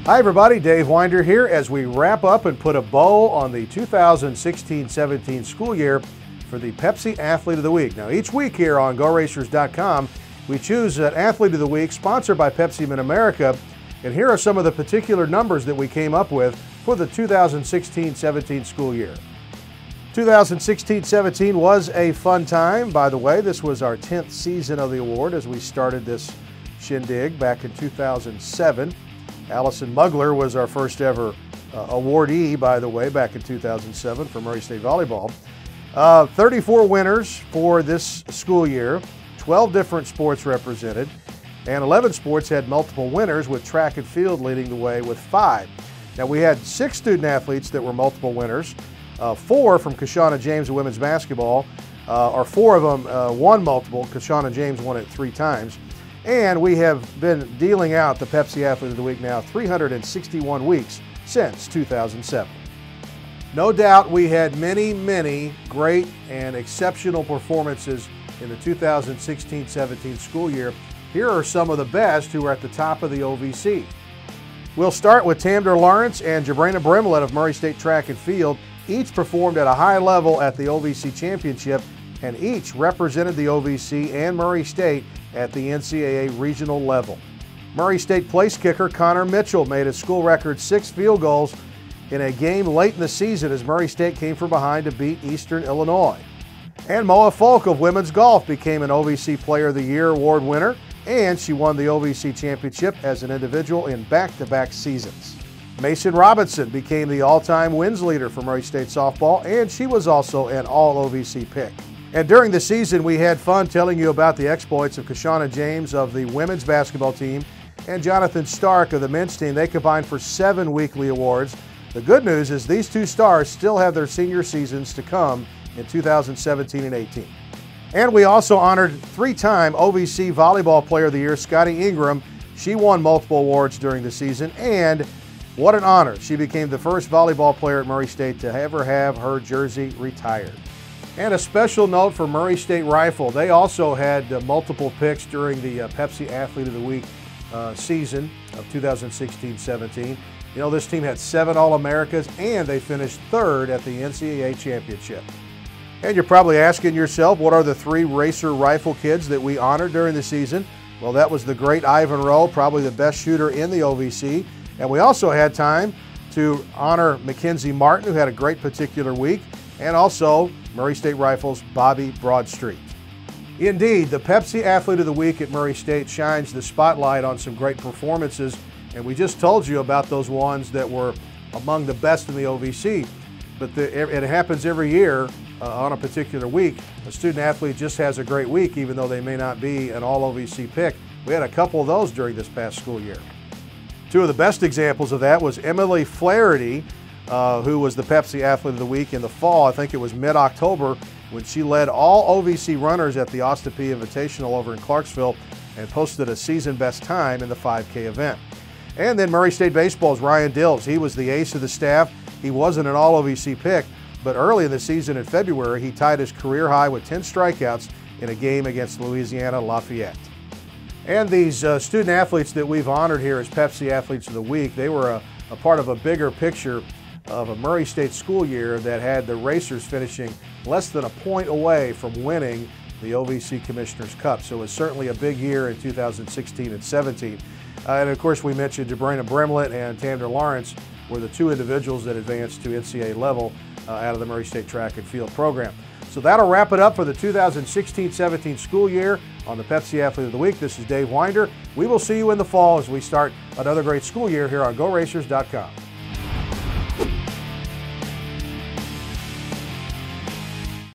Hi everybody, Dave Winder here as we wrap up and put a bow on the 2016-17 school year for the Pepsi Athlete of the Week. Now each week here on GoRacers.com we choose an Athlete of the Week sponsored by Pepsi Mid-America, and here are some of the particular numbers that we came up with for the 2016-17 school year. 2016-17 was a fun time. By the way, this was our 10th season of the award as we started this shindig back in 2007. Allison Mugler was our first ever awardee, by the way, back in 2007 for Murray State Volleyball. 34 winners for this school year, 12 different sports represented, and 11 sports had multiple winners, with track and field leading the way with 5. Now we had 6 student athletes that were multiple winners, 4 from Kashana James in women's basketball, or 4 of them won multiple. Kashana James won it 3 times. And we have been dealing out the Pepsi Athlete of the Week now 361 weeks since 2007. No doubt we had many great and exceptional performances in the 2016-17 school year. Here are some of the best who are at the top of the OVC. We'll start with Tamder Lawrence and Jabrana Brimlett of Murray State Track and Field. Each performed at a high level at the OVC Championship, and each represented the OVC and Murray State at the NCAA regional level. Murray State place kicker Connor Mitchell made a school record 6 field goals in a game late in the season as Murray State came from behind to beat Eastern Illinois. And Moa Folk of women's golf became an OVC Player of the Year award winner, and she won the OVC Championship as an individual in back-to-back seasons. Mason Robinson became the all-time wins leader for Murray State softball, and she was also an all-OVC pick. And during the season, we had fun telling you about the exploits of Kashana James of the women's basketball team and Jonathan Stark of the men's team. They combined for 7 weekly awards. The good news is these 2 stars still have their senior seasons to come in 2017 and 18. And we also honored 3-time OVC Volleyball Player of the Year Scotty Ingram. She won multiple awards during the season, and what an honor. She became the first volleyball player at Murray State to ever have her jersey retired. And a special note for Murray State Rifle. They also had multiple picks during the Pepsi Athlete of the Week season of 2016-17. You know, this team had 7 All-Americas, and they finished 3rd at the NCAA Championship. And you're probably asking yourself, what are the 3 Racer Rifle kids that we honored during the season? Well, that was the great Ivan Rowe, probably the best shooter in the OVC. And we also had time to honor Mackenzie Martin, who had a great particular week, and also Murray State Rifle's Bobby Broadstreet. Indeed, the Pepsi Athlete of the Week at Murray State shines the spotlight on some great performances, and we just told you about those ones that were among the best in the OVC. But it happens every year on a particular week. A student athlete just has a great week, even though they may not be an all-OVC pick. We had a couple of those during this past school year. 2 of the best examples of that was Emily Flaherty, who was the Pepsi Athlete of the Week in the fall. I think it was mid-October, when she led all OVC runners at the Ostapi Invitational over in Clarksville and posted a season best time in the 5K event. And then Murray State Baseball's Ryan Dills. He was the ace of the staff. He wasn't an all-OVC pick, but early in the season in February, he tied his career high with 10 strikeouts in a game against Louisiana Lafayette. And these student athletes that we've honored here as Pepsi Athletes of the Week, they were a part of a bigger picture of a Murray State school year that had the Racers finishing less than a point away from winning the OVC Commissioner's Cup. So it was certainly a big year in 2016 and 17. And of course, we mentioned Jabrana Brimlett and Tamder Lawrence were the 2 individuals that advanced to NCAA level out of the Murray State Track and Field program. So that'll wrap it up for the 2016-17 school year on the Pepsi Athlete of the Week. This is Dave Winder. We will see you in the fall as we start another great school year here on GoRacers.com.